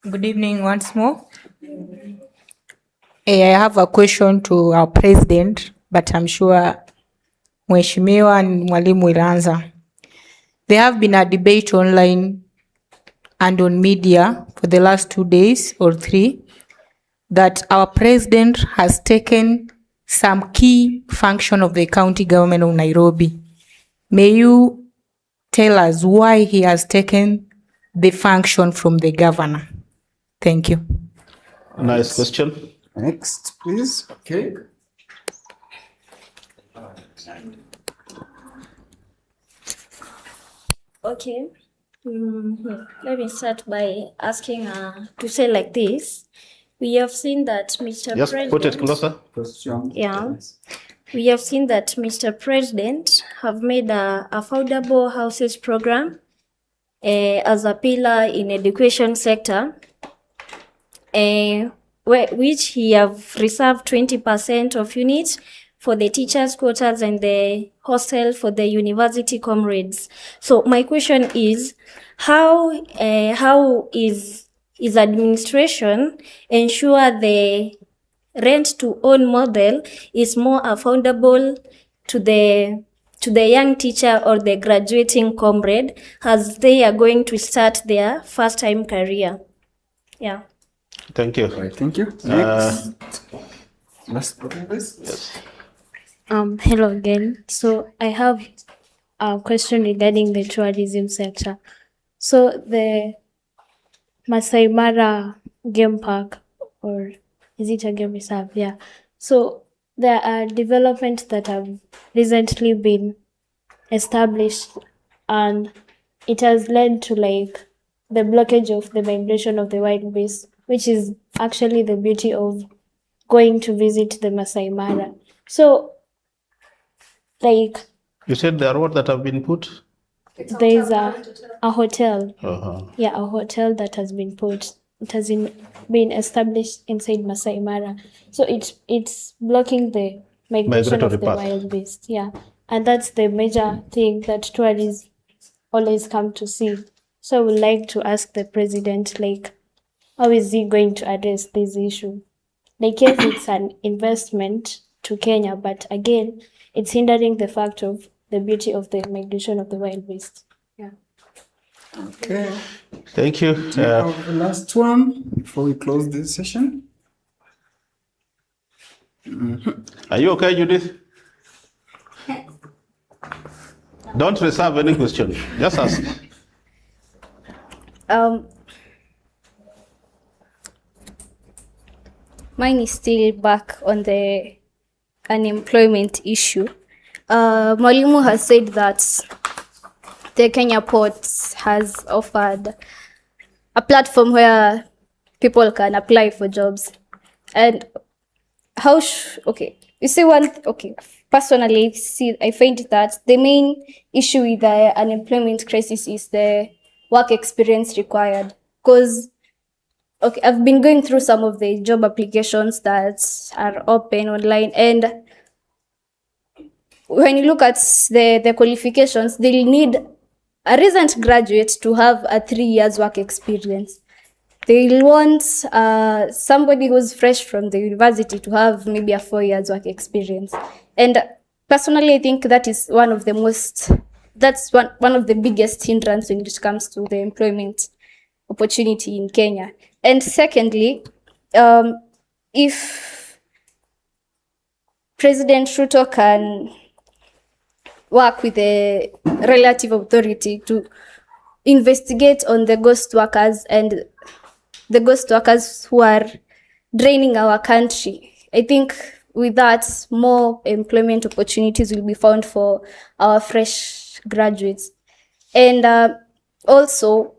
Good evening once more. I have a question to our president, but I'm sure Mheshimiwa and Mwalimu will answer. There have been a debate online and on media for the last 2 days or 3 that our president has taken some key function of the county government of Nairobi. May you tell us why he has taken the function from the governor? Thank you. Nice question. Next, please. Okay. Okay. Let me start by asking to say like this. We have seen that Mr. Just President. put it closer. Yeah. We have seen that Mr. President have made a affordable houses program as a pillar in education sector, which he have reserved 20% of units for the teachers' quarters and the hostel for the university comrades. So my question is, how is his administration ensure the rent to own model is more affordable to the young teacher or the graduating comrade as they are going to start their first time career? Yeah. Thank you. Right, thank you. Next. Last question, please. Yes. Hello again. So I have a question regarding the tourism sector. So the Masai Mara Game Park, or is it a game reserve? Yeah. So there are developments that have recently been established, and it has led to like the blockage of the migration of the wild beasts, which is actually the beauty of going to visit the Masai Mara. So like You said there are what that have been put? there is a hotel. Uh-huh. Yeah, a hotel that has been put. It has been established inside Masai Mara. So it's blocking the migration of the Migratory path. wild beast. Yeah. And that's the major thing that tourists always come to see. So I would like to ask the president, like, how is he going to address this issue? Like, yes, it's an investment to Kenya, but again, it's hindering the fact of the beauty of the migration of the wild beast. Yeah. Okay. Thank you. The last one before we close this session. Are you okay, Judith? Don't reserve any question. Just ask. Mine is still back on the unemployment issue. Mwalimu has said that the Kenya Ports has offered a platform where people can apply for jobs. And personally, I find that the main issue with the unemployment crisis is the work experience required. Because I've been going through some of the job applications that are open online, and when you look at the qualifications, they'll need a recent graduate to have a 3 years work experience. They'll want somebody who's fresh from the university to have maybe a 4 years work experience. And personally, I think that is one of the biggest hindrance when it comes to the employment opportunity in Kenya. And secondly, if President Ruto can work with the relative authority to investigate on the ghost workers and the ghost workers who are draining our country, I think with that, more employment opportunities will be found for our fresh graduates. And also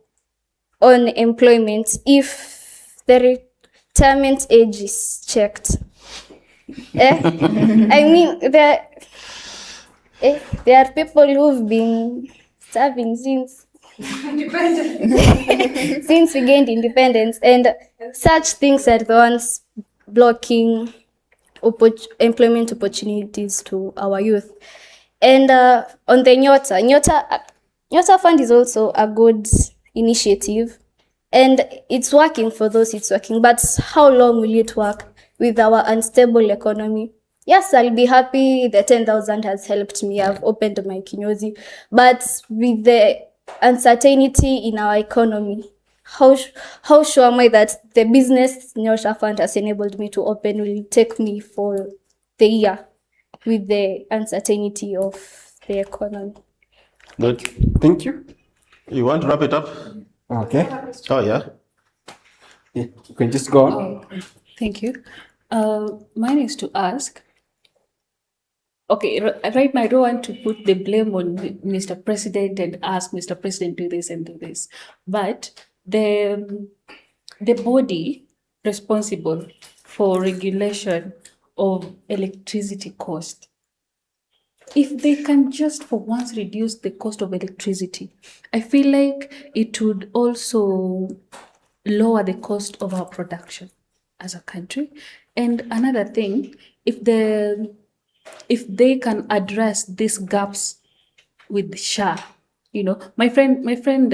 on employment, if the retirement age is checked, I mean, there are people who've been serving since since we gained independence, and such things are the ones blocking employment opportunities to our youth. And on the Nyota Fund is also a good initiative, And it's working for those it's working. But how long will it work with our unstable economy? Yes, I'll be happy the 10,000 has helped me. I've opened my kinyozi. But with the uncertainty in our economy, how sure am I that the business Nyosha Fund has enabled me to open will take me for the year with the uncertainty of the economy? Good. Thank you. You want to wrap it up? Okay. Oh, yeah. Yeah, you can just go on. Thank you. Mine is to ask. Okay, right now I don't want to put the blame on Mr. President and ask Mr. President do this and do this, but the body responsible for regulation of electricity cost, if they can just for once reduce the cost of electricity, I feel like it would also lower the cost of our production as a country. And another thing, if they can address these gaps with SHA, my friend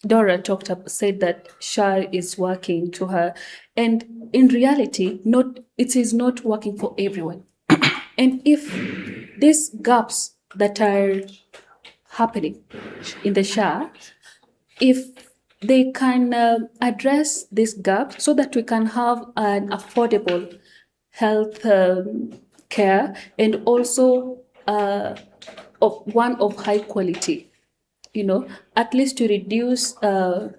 Dora said that SHA is working to her, and in reality, it is not working for everyone. And if these gaps that are happening in the SHA, if they can address this gap so that we can have an affordable health care, and also one of high quality, at least to reduce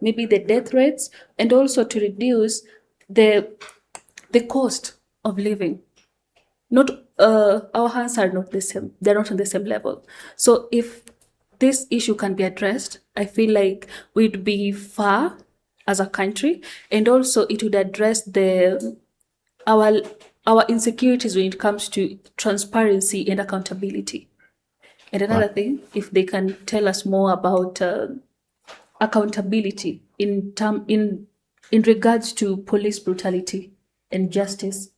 maybe the death rates, and also to reduce the cost of living. Not our hands are not the same. They're not on the same level. So if this issue can be addressed, I feel like we'd be far as a country, and also it would address our insecurities when it comes to transparency and accountability. And another thing, if they can tell us more about accountability in regards to police brutality and justice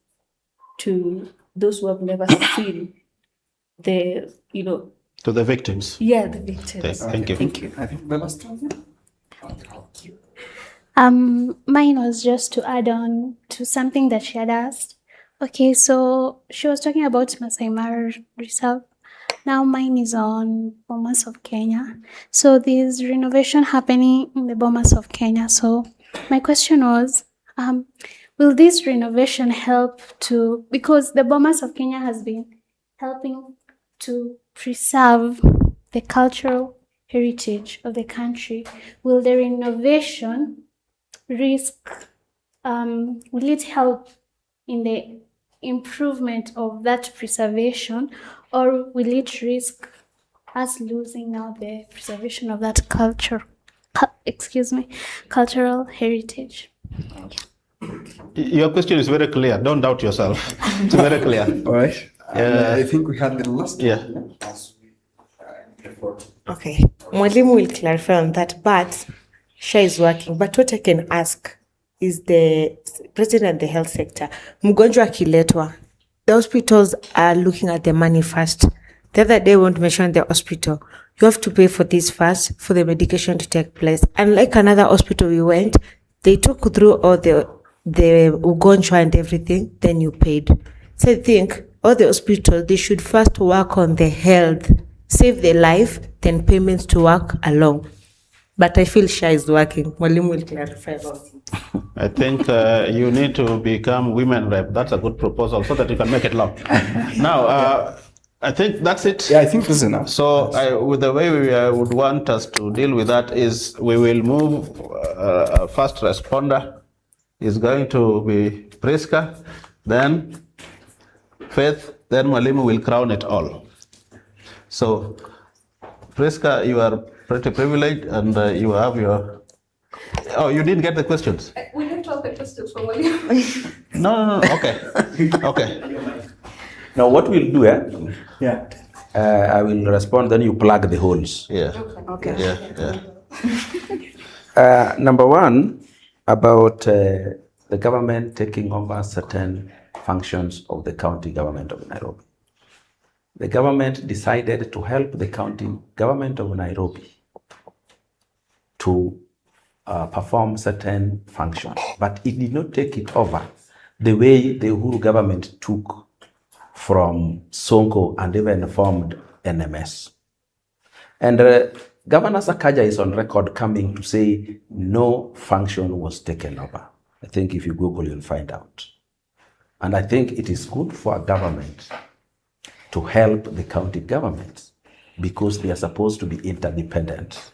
to those who have never seen the, To the victims. yeah, the victims. Thank you. Thank you. I think the last one. Mine was just to add on to something that she had asked. Okay, so she was talking about Masai Mara Reserve. Now mine is on Bomas of Kenya. So there's renovation happening in the Bomas of Kenya. So my question was, will this renovation help to, because the Bomas of Kenya has been helping to preserve the cultural heritage of the country, will the renovation will it help in the improvement of that preservation, or will it risk us losing now the preservation of that cultural heritage? Your question is very clear. Don't doubt yourself. It's very clear. All right. Yeah. I think we had the last Yeah. one. Okay, Mwalimu will clarify on that, but SHA is working. But what I can ask is the president and the health sector. Mgonjwa akiletwa, the hospitals are looking at the money first. The other day, we won't mention the hospital. You have to pay for this first for the medication to take place. Unlike another hospital we went, they took through all the ugonjwa and everything, then you paid. So I think all the hospitals, they should first work on the health, save their life, then payments to work along. But I feel SHA is working. Mwalimu will clarify about it. I think you need to become women rep. That's a good proposal so that you can make it long. Now, I think that's it. Yeah, I think that's enough. So with the way we would want us to deal with that is we will move first responder is going to be Priska, then Faith, then Mwalimu will crown it all. So Priska, you are pretty privileged and you have your... Oh, you didn't get the questions? We didn't talk the questions for Mwalimu. No. Okay. Okay. Now, what we'll do, Yeah. I will respond, then you plug the holes. Yeah. Okay. Yeah. Number one, about the government taking over certain functions of the county government of Nairobi. The government decided to help the county government of Nairobi to perform certain functions, but it did not take it over the way the Uhuru government took from Sonko and even formed NMS. And Governor Sakaja is on record coming to say no function was taken over. I think if you Google, you'll find out. And I think it is good for a government to help the county governments because they are supposed to be interdependent.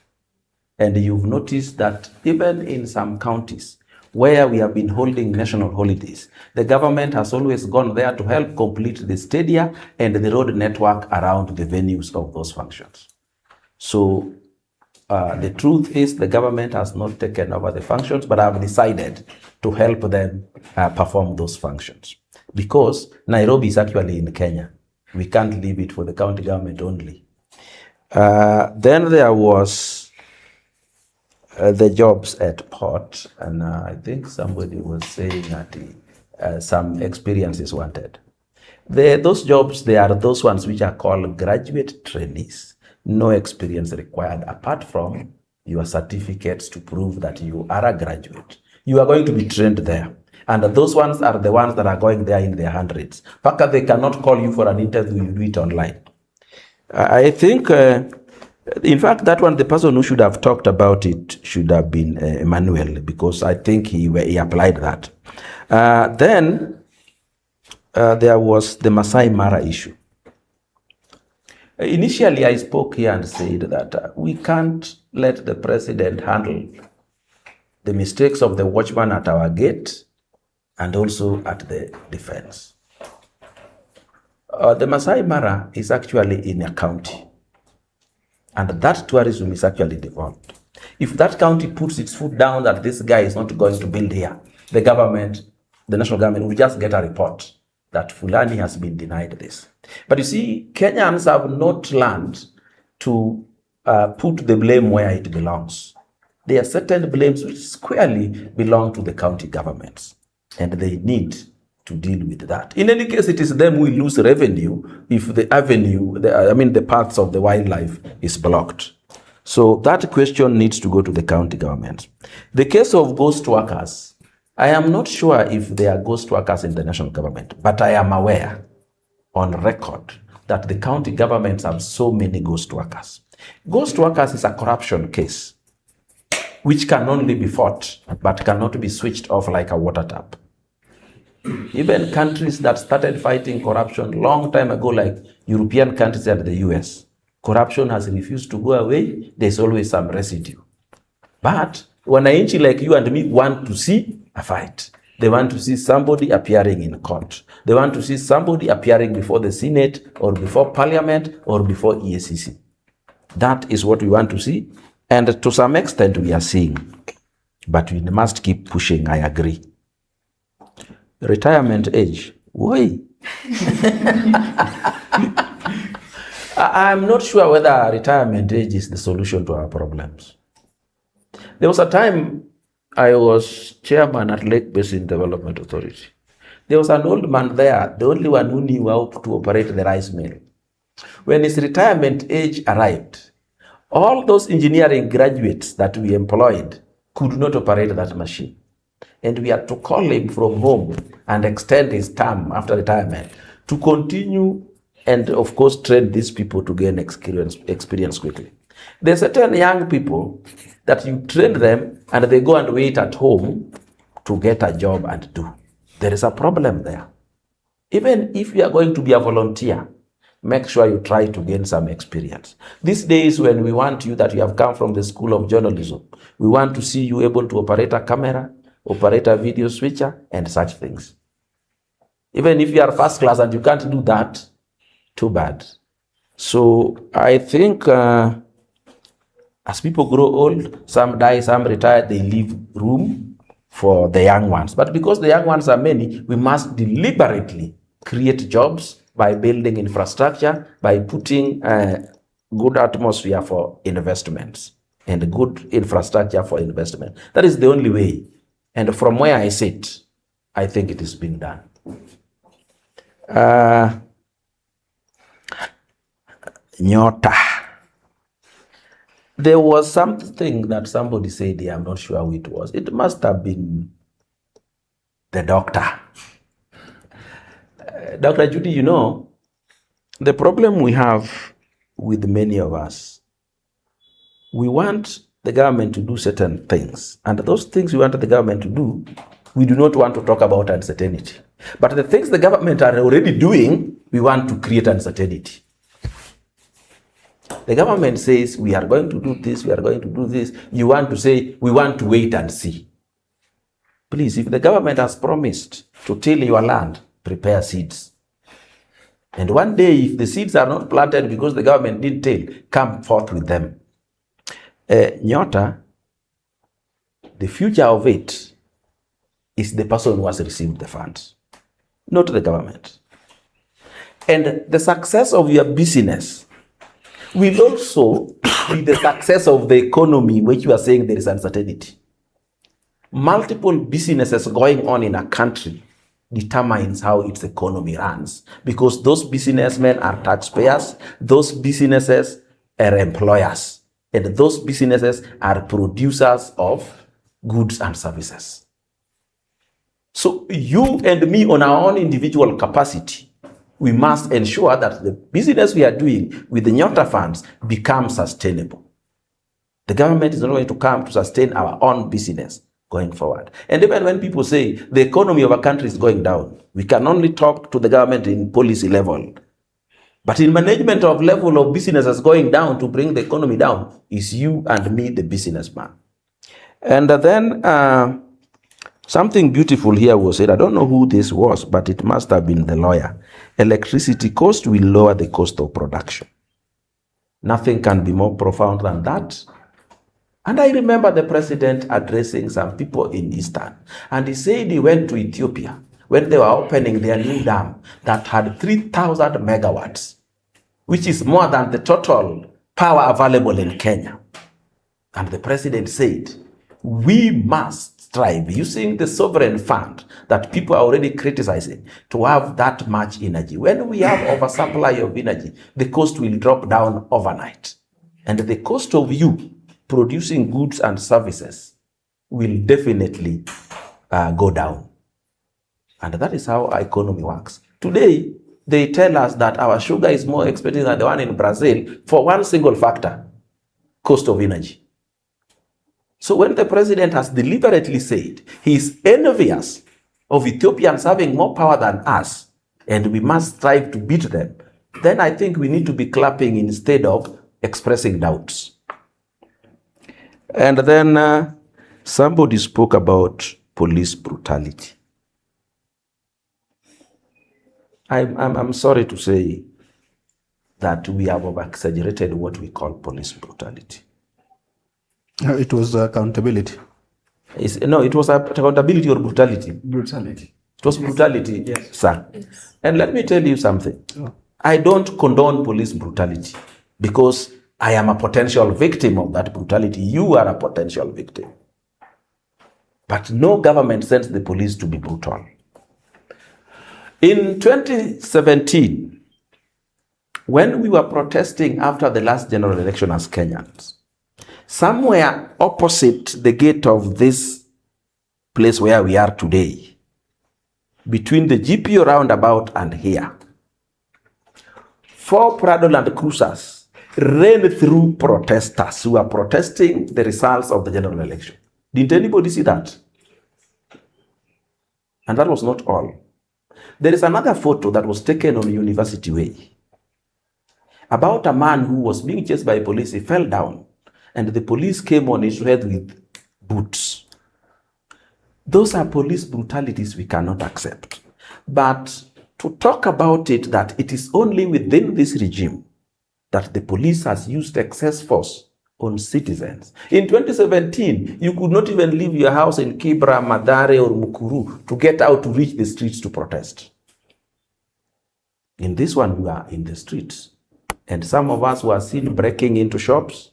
And you've noticed that even in some counties where we have been holding national holidays, the government has always gone there to help complete the stadia and the road network around the venues of those functions. So the truth is the government has not taken over the functions, but have decided to help them perform those functions. Because Nairobi is actually in Kenya. We can't leave it for the county government only. Then there was the jobs at port, and I think somebody was saying that some experience is wanted. Those jobs, they are those ones which are called graduate trainees. No experience required apart from your certificates to prove that you are a graduate. You are going to be trained there. And those ones are the ones that are going there in their hundreds. Paka, they cannot call you for an interview, you do it online. I think, in fact, that one, the person who should have talked about it should have been Emmanuel, because I think he applied that. Then there was the Masai Mara issue. Initially, I spoke here and said that we can't let the president handle the mistakes of the watchman at our gate and also at the defense. The Masai Mara is actually in a county, and that tourism is actually developed. If that county puts its foot down that this guy is not going to build here, the government, the national government, will just get a report that Fulani has been denied this. But you see, Kenyans have not learned to put the blame where it belongs. There are certain blames which squarely belong to the county governments, and they need to deal with that. In any case, it is them who lose revenue if the avenue, the paths of the wildlife is blocked. So that question needs to go to the county government. The case of ghost workers, I am not sure if there are ghost workers in the national government, but I am aware on record that the county governments have so many ghost workers. Ghost workers is a corruption case which can only be fought but cannot be switched off like a water tap. Even countries that started fighting corruption long time ago, like European countries and the US, corruption has refused to go away. There's always some residue. But when an inchi like you and me want to see a fight, they want to see somebody appearing in court. They want to see somebody appearing before the Senate or before Parliament or before EACC. That is what we want to see. And to some extent we are seeing. But we must keep pushing, I agree. Retirement age. Why? I'm not sure whether retirement age is the solution to our problems. There was a time I was chairman at Lake Basin Development Authority. There was an old man there, the only one who knew how to operate the rice mill. When his retirement age arrived, all those engineering graduates that we employed could not operate that machine. And we had to call him from home and extend his term after retirement to continue and, of course, train these people to gain experience quickly. There are certain young people that you train them and they go and wait at home to get a job and do. There is a problem there. Even if you are going to be a volunteer, make sure you try to gain some experience. These days when we want you that you have come from the School of Journalism, we want to see you able to operate a camera, operate a video switcher, and such things. Even if you are first class and you can't do that, too bad. So I think as people grow old, some die, some retire, they leave room for the young ones. But because the young ones are many, we must deliberately create jobs by building infrastructure, by putting good atmosphere for investments and good infrastructure for investment. That is the only way. And from where I sit, I think it is being done. Nyota. There was something that somebody said here, I'm not sure who it was. It must have been the doctor. Dr. Judy, you know, the problem we have with many of us, we want the government to do certain things. And those things we want the government to do, we do not want to talk about uncertainty. But the things the government are already doing, we want to create uncertainty. The government says, we are going to do this, we are going to do this. You want to say, we want to wait and see. Please, if the government has promised to till your land, prepare seeds. And one day, if the seeds are not planted because the government didn't till, come forth with them. Nyota, the future of it is the person who has received the funds, not the government. And the success of your business will also be the success of the economy, which you are saying there is uncertainty. Multiple businesses going on in a country determines how its economy runs, because those businessmen are taxpayers, those businesses are employers, and those businesses are producers of goods and services. So you and me, on our own individual capacity, we must ensure that the business we are doing with the Nyota funds becomes sustainable. The government is not going to come to sustain our own business going forward. And even when people say the economy of a country is going down, we can only talk to the government in policy level. But in management of level of businesses going down to bring the economy down is you and me, the businessman. And then something beautiful here was said. I don't know who this was, but it must have been the lawyer. Electricity cost will lower the cost of production. Nothing can be more profound than that. And I remember the president addressing some people in Eastern, and he said he went to Ethiopia when they were opening their new dam that had 3,000 megawatts, which is more than the total power available in Kenya. And the president said, we must strive using the sovereign fund that people are already criticizing to have that much energy. When we have oversupply of energy, the cost will drop down overnight. And the cost of you producing goods and services will definitely go down. And that is how our economy works. Today, they tell us that our sugar is more expensive than the one in Brazil for one single factor, cost of energy. So when the president has deliberately said he is envious of Ethiopians having more power than us, and we must strive to beat them, then I think we need to be clapping instead of expressing doubts. And then somebody spoke about police brutality. I'm sorry to say that we have over-exaggerated what we call police brutality. It was accountability. No, it was accountability or brutality. Brutality. It was brutality, Yes. sir. Yes. And let me tell you something. Oh. I don't condone police brutality because I am a potential victim of that brutality. You are a potential victim. But no government sends the police to be brutal. In 2017, when we were protesting after the last general election as Kenyans, somewhere opposite the gate of this place where we are today, between the GPO roundabout and here, 4 Prado Land Cruisers ran through protesters who are protesting the results of the general election. Didn't anybody see that? And that was not all. There is another photo that was taken on University Way about a man who was being chased by police. He fell down and the police came on his head with boots. Those are police brutalities we cannot accept. But to talk about it, that it is only within this regime that the police has used excess force on citizens. In 2017, you could not even leave your house in Kibra, Madare, or Mukuru to get out to reach the streets to protest. In this one, we are in the streets. And some of us were seen breaking into shops,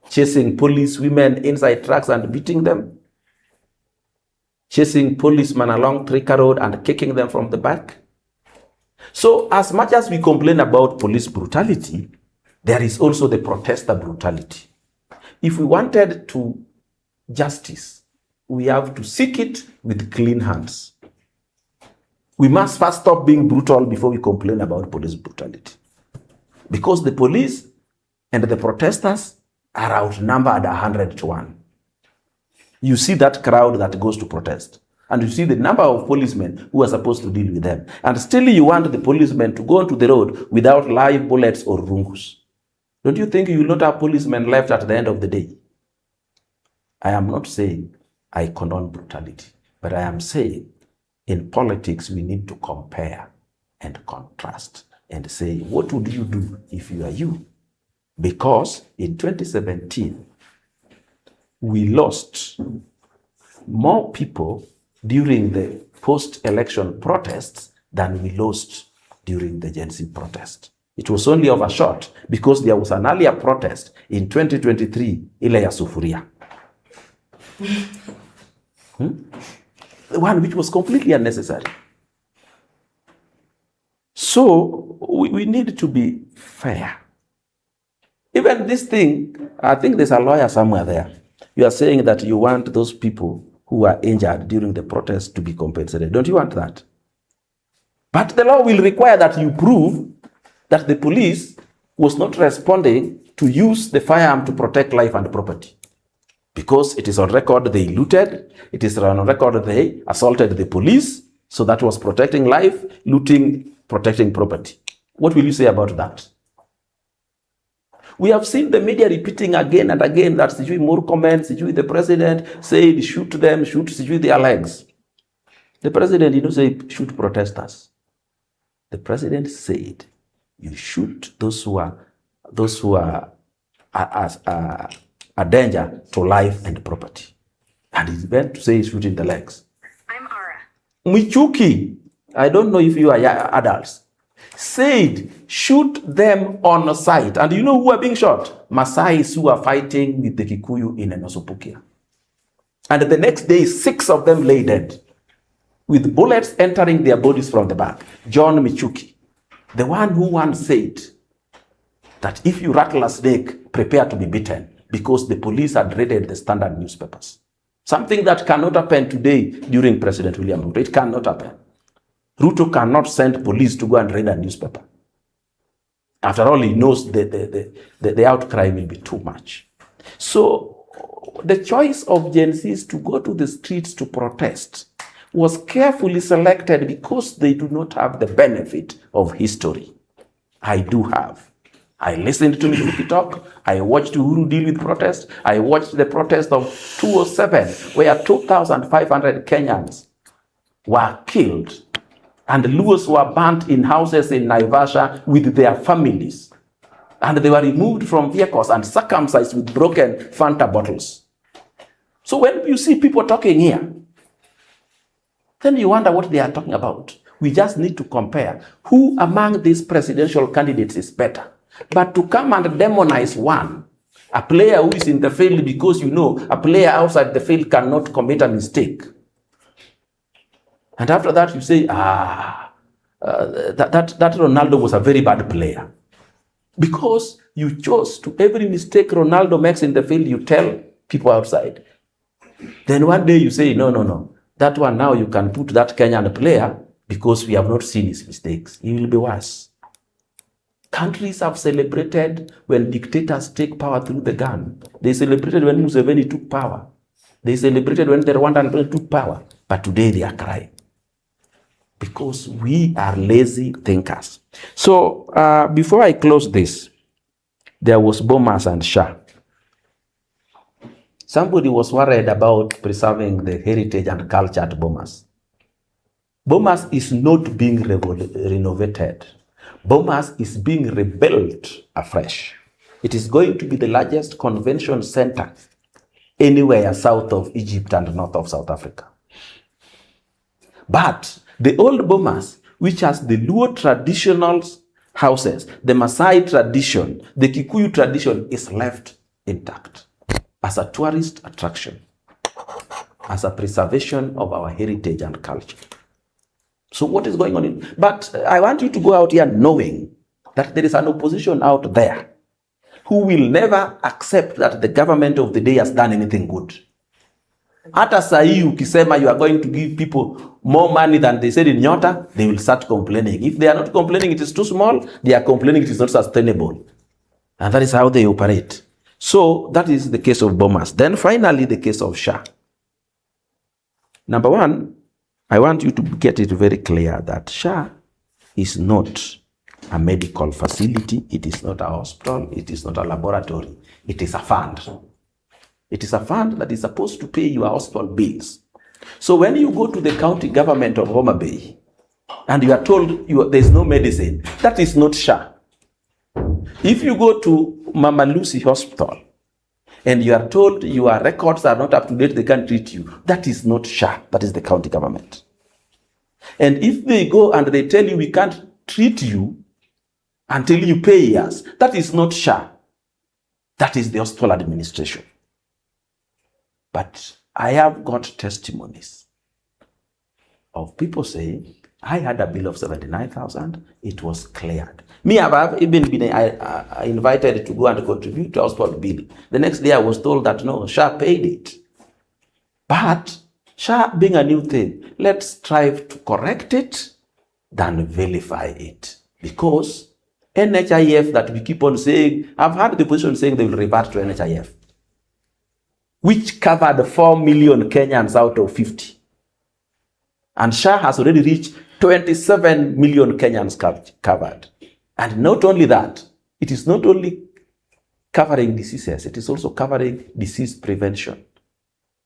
chasing police women inside trucks and beating them, chasing policemen along Trika Road and kicking them from the back. So as much as we complain about police brutality, there is also the protester brutality. if we wanted to justice, we have to seek it with clean hands. We must first stop being brutal before we complain about police brutality. Because the police and the protesters are outnumbered 100 to 1. You see that crowd that goes to protest, and you see the number of policemen who are supposed to deal with them. And still you want the policemen to go onto the road without live bullets or rungus. Don't you think you will not have policemen left at the end of the day? I am not saying I condone brutality, but I am saying in politics we need to compare and contrast and say, what would you do if you are you? Because in 2017, we lost more people during the post-election protests than we lost during the Gen Z protest. It was only overshot because there was an earlier protest in 2023, ile ya sufuria. The one which was completely unnecessary. So we need to be fair. Even this thing, I think there's a lawyer somewhere there. You are saying that you want those people who are injured during the protest to be compensated. Don't you want that? But the law will require that you prove that the police was not responding to use the firearm to protect life and property. Because it is on record they looted, it is on record they assaulted the police, so that was protecting life, looting, protecting property. What will you say about that? We have seen the media repeating again and again that Sijui Murkomen, Sijui the president said shoot them, shoot Sijui their legs. The president did not say shoot protesters. The president said you shoot those who are a danger to life and property. And he's meant to say shooting the legs. I'm Ara. Michuki, I don't know if you are adults, said shoot them on sight. And you know who are being shot? Masais who are fighting with the Kikuyu in Enosopukia. And the next day, 6 of them lay dead, with bullets entering their bodies from the back. John Michuki, the one who once said that if you rattle a snake, prepare to be bitten, because the police had raided the Standard newspapers. Something that cannot happen today during President William Ruto. It cannot happen. Ruto cannot send police to go and raid a newspaper. After all, he knows the outcry will be too much. So the choice of Gen Zs to go to the streets to protest was carefully selected because they do not have the benefit of history. I do have. I listened to Michuki talk. I watched Uhuru deal with protest. I watched the protest of 2007, where 2,500 Kenyans were killed and Luos were burnt in houses in Naivasha with their families. And they were removed from vehicles and circumcised with broken Fanta bottles. So when you see people talking here, then you wonder what they are talking about. We just need to compare who among these presidential candidates is better. But to come and demonize one, a player who is in the field because you know a player outside the field cannot commit a mistake. And after that you say, that Ronaldo was a very bad player. Because you chose to every mistake Ronaldo makes in the field, you tell people outside. Then one day you say, no. That one now you can put that Kenyan player because we have not seen his mistakes. He will be worse. Countries have celebrated when dictators take power through the gun. They celebrated when Museveni took power. They celebrated when the Rwandan president took power. But today they are crying. Because we are lazy thinkers. So before I close this, there was Bomas and Shah. Somebody was worried about preserving the heritage and culture at Bomas. Bomas is not being renovated. Bomas is being rebuilt afresh. It is going to be the largest convention center anywhere south of Egypt and north of South Africa. But the old Bomas, which has the Luo traditional houses, the Maasai tradition, the Kikuyu tradition, is left intact as a tourist attraction, as a preservation of our heritage and culture. So what is going on? But I want you to go out here knowing that there is an opposition out there who will never accept that the government of the day has done anything good. Hata saa hii ukisema you are going to give people more money than they said in Nyota, they will start complaining. If they are not complaining it is too small, they are complaining it is not sustainable. And that is how they operate. So that is the case of Bomas. Then finally the case of SHA. Number one, I want you to get it very clear that SHA is not a medical facility, it is not a hospital, it is not a laboratory, it is a fund. It is a fund that is supposed to pay your hospital bills. So when you go to the county government of Homa Bay and you are told there is no medicine, that is not SHA. If you go to Mama Lucy Hospital and you are told your records are not up to date, they can't treat you, that is not SHA, that is the county government. And if they go and they tell you we can't treat you until you pay us, that is not SHA, that is the hospital administration. But I have got testimonies of people saying, I had a bill of 79,000, it was cleared. Me, I've even been invited to go and contribute to hospital bill. The next day I was told that no, SHA paid it. But SHA being a new thing, let's strive to correct it than vilify it. Because NHIF that we keep on saying, I've heard the position saying they will revert to NHIF, which covered 4 million Kenyans out of 50. And SHA has already reached 27 million Kenyans covered. And not only that, it is not only covering diseases, it is also covering disease prevention,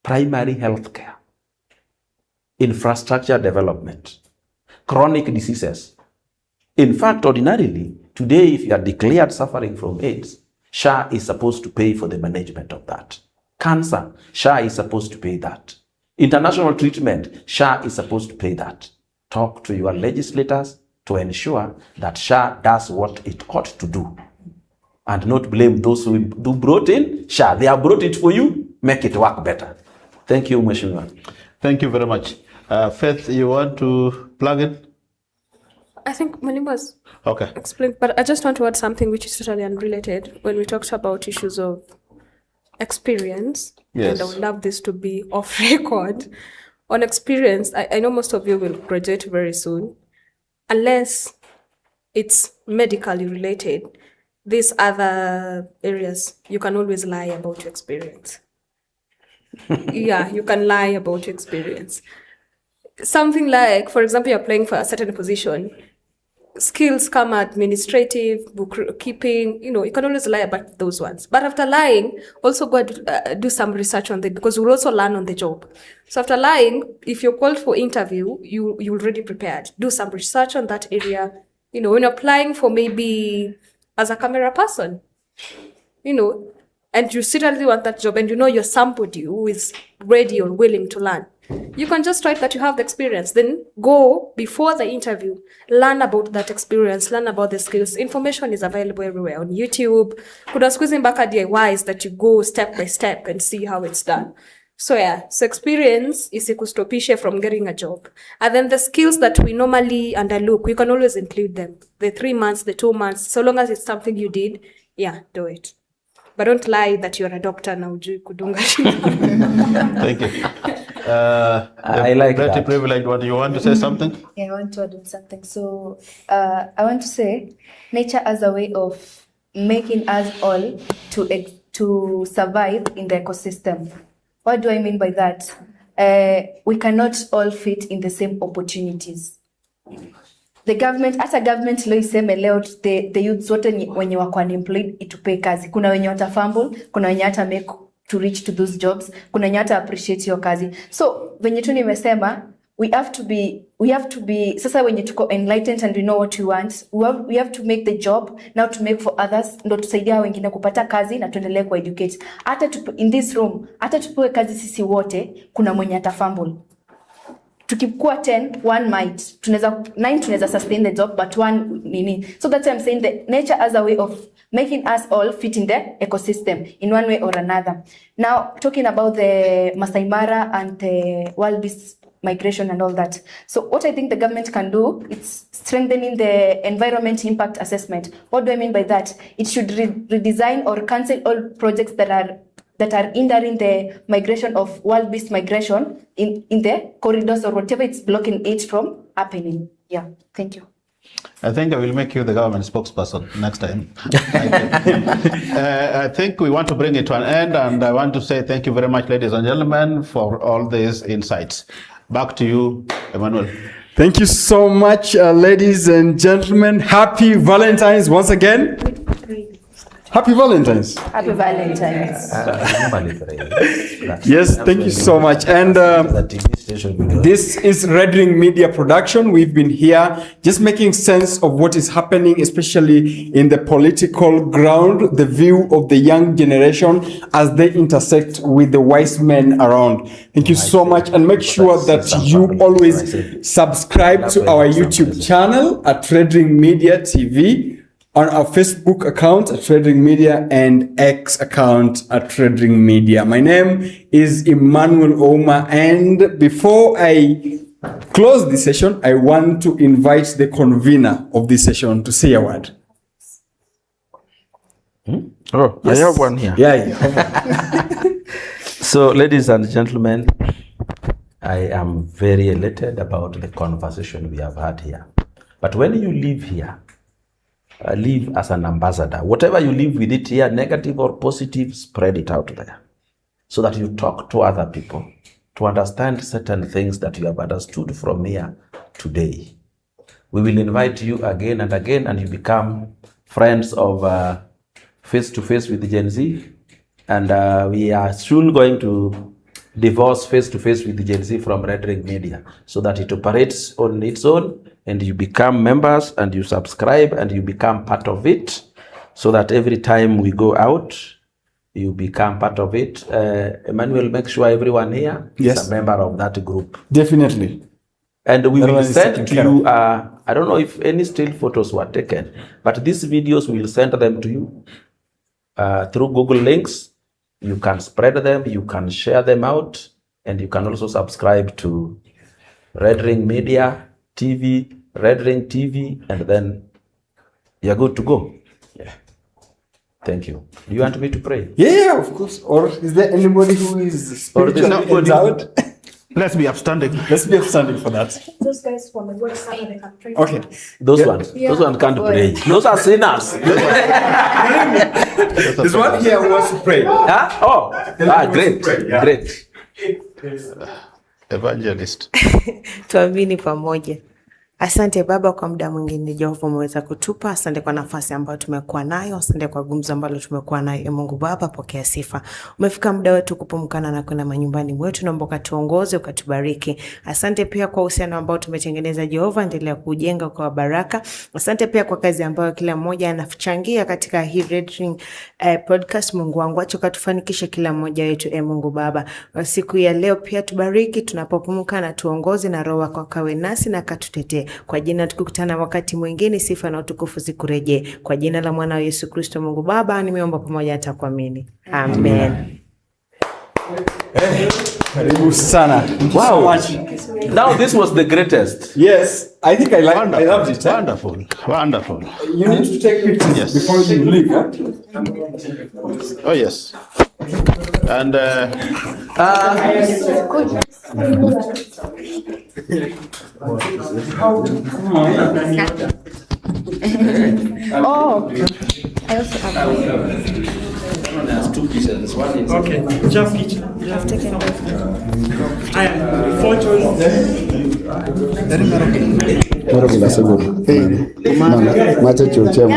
primary health care, infrastructure development, chronic diseases. In fact, ordinarily, today, if you are declared suffering from AIDS, SHA is supposed to pay for the management of that. Cancer, SHA is supposed to pay that. International treatment, SHA is supposed to pay that. Talk to your legislators to ensure that SHA does what it ought to do. And not blame those who brought in SHA. They have brought it for you, make it work better. Thank you, Mheshimiwa. Thank you very much. Faith, you want to plug in? I think Mwalimu has Okay. explained, but I just want to add something which is totally unrelated when we talked about issues of experience. Yes. And I would love this to be off record. On experience, I know most of you will graduate very soon. Unless it's medically related, these other areas, you can always lie about your experience. Yeah, you can lie about your experience. Something like, for example, you're applying for a certain position, skills come administrative, bookkeeping, you can always lie about those ones. But after lying, also go and do some research on it, because we'll also learn on the job. So after lying, if you're called for interview, you're already prepared. Do some research on that area. When you're applying for maybe as a camera person, and you seriously want that job and you're somebody who is ready or willing to learn, you can just write that you have the experience. Then go before the interview, learn about that experience, learn about the skills. Information is available everywhere on YouTube. Kuna squeezing back at DIYs that you go step by step and see how it's done. So experience is ikustopishe from getting a job. And then the skills that we normally underlook, we can always include them. The 3 months, the 2 months, so long as it's something you did, do it. But don't lie that you're a doctor now. Kudunga. Thank you. I like pretty that. privileged one. You want to say something? Yeah, I want to add on something. So I want to say nature as a way of making us all to survive in the ecosystem. What do I mean by that? We cannot all fit in the same opportunities. The government, hata government leo iseme leo the youths wote wenye wako unemployed itupe kazi. Kuna wenye wata fumble, kuna wenye hata make to reach to those jobs, kuna wenye hata appreciate your kazi. So venye tu nimesema, we have to be sasa wenye tuko enlightened and we know what we want, we have to make the job now to make for others, ndo tusaidia wengine kupata kazi na tuendelee ku educate. Hata in this room, hata tupewe kazi sisi wote, kuna mwenye ata fumble. Tukikuwa 10, one might. 9 tunaweza sustain the job, but one nini. So that's why I'm saying that nature as a way of making us all fit in the ecosystem in one way or another. Now, talking about the Masai Mara and the wild beasts migration and all that. So what I think the government can do, it's strengthening the environment impact assessment. What do I mean by that? It should redesign or cancel all projects that are hindering the migration of wild-beast migration in the corridors or whatever it's blocking it from happening. Yeah, thank you. I think I will make you the government spokesperson next time. I think we want to bring it to an end, and I want to say thank you very much, ladies and gentlemen, for all these insights. Back to you, Emmanuel. Thank you so much, ladies and gentlemen. Happy Valentine's once again. Happy Valentine's. Happy Valentine's. Yes, thank you so much. And this is Red Ring Media Production. We've been here just making sense of what is happening, especially in the political ground, the view of the young generation as they intersect with the wise men around. Thank you so much. And make sure that you always subscribe to our YouTube channel at Red Ring Media TV, on our Facebook account at Red Ring Media and X account at Red Ring Media. My name is Emmanuel Oma, and before I close this session, I want to invite the convener of this session to say a word. Oh, yes. I have one here. Yeah. So, ladies and gentlemen, I am very elated about the conversation we have had here. But when you leave here, live as an ambassador. Whatever you live with it here, negative or positive, spread it out there so that you talk to other people to understand certain things that you have understood from here today. We will invite you again and again, and you become friends of face-to-face with the Gen Z. And we are soon going to divorce face-to-face with the Gen Z from Red Ring Media so that it operates on its own, and you become members and you subscribe and you become part of it, so that every time we go out, you become part of it. Emmanuel, make sure everyone here is a member of that group. Definitely. And we will send to you, I don't know if any still photos were taken, but these videos, we will send them to you through Google links. You can spread them, you can share them out, and you can also subscribe to Red Ring Media TV, Red Ring TV, and then you're good to go. Yeah. Thank you. Do you want me to pray? Yeah, of course. Or is there anybody who is spiritually out? Let's be upstanding. Let's be upstanding for that. Those guys from the website, they can pray. Okay. Those ones can't pray. Those are sinners. This one here wants to pray. Huh? Oh, great. Yeah. Great. Evangelist. Tuamini pamoja. Asante Baba kwa muda mwingine Jehova umeweza kutupa. Asante kwa nafasi ambayo tumekuwa nayo. Asante kwa gumzo ambalo tumekuwa nayo. Mungu Baba, pokea sifa. Umefika muda wetu kupumkana na kwenda manyumbani mwetu, naomba ukatuongoze, ukatubariki. Asante pia kwa uhusiano ambao tumetengeneza Jehova, endelea kujenga kwa baraka. Asante pia kwa kazi ambayo kila mmoja anachangia katika hii Red Ring podcast. Mungu wangu, acha ukatufanikishe kila mmoja wetu Mungu Baba. Siku ya leo pia tubariki tunapopumkana, tuongoze na Roho wako kawe nasi na katutetee. Kwa jina tukikutana wakati mwingine, sifa na utukufu zikurejee. Kwa jina la mwana wa Yesu Kristo Mungu Baba nimeomba pamoja hata kuamini. Amen. Karibu sana. Wow. Now this was the greatest. Yes, I think I loved it. Wonderful. Wonderful. You need to take pictures before you leave. Huh? Oh, yes. And Oh, I also have There's two pieces. One is Okay, just picture. I've taken both. Photos. Moro bila seguro. Macho chochea.